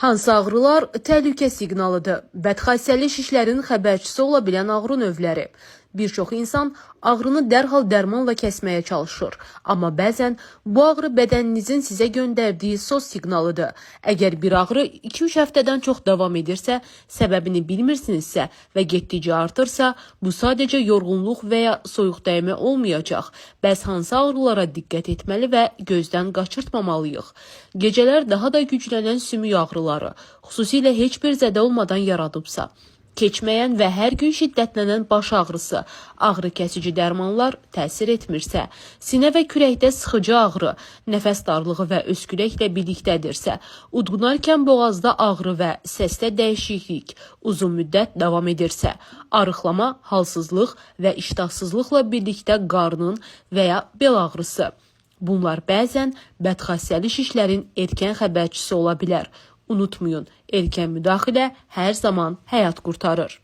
Hansı ağrılar təhlükə siqnalıdır? Bədxassəli şişlərin xəbərçisi ola bilən ağrı növləri. Bir çox insan ağrını dərhal dərmanla kəsməyə çalışır. Amma bəzən bu ağrı bədəninizin sizə göndərdiyi sos siqnalıdır. Əgər bir ağrı 2-3 həftədən çox davam edirsə, səbəbini bilmirsinizsə və getdikcə artırsa, bu sadəcə yorğunluq və ya soyuq dəymə olmayacaq. Bəs hansı ağrılara diqqət etməli və gözdən qaçırtmamalıyıq? Gecələr daha da güclənən sümük ağrıları, xüsusilə heç bir zədə olmadan yaradıbsa, keçməyən və hər gün şiddətlənən baş ağrısı, ağrı kəsici dərmanlar təsir etmirsə, sinə və kürəkdə sıxıcı ağrı, nəfəs darlığı və öskürəklə birlikdədirsə, udğunarkən boğazda ağrı və səsdə dəyişiklik uzun müddət davam edirsə, arıqlama, halsızlıq və iştahsızlıqla birlikdə qarnın və ya bel ağrısı. Bunlar bəzən bədxassəli şişlərin erkən xəbərçisi ola bilər. Unutmayın, erkən müdaxilə hər zaman həyat qurtarır.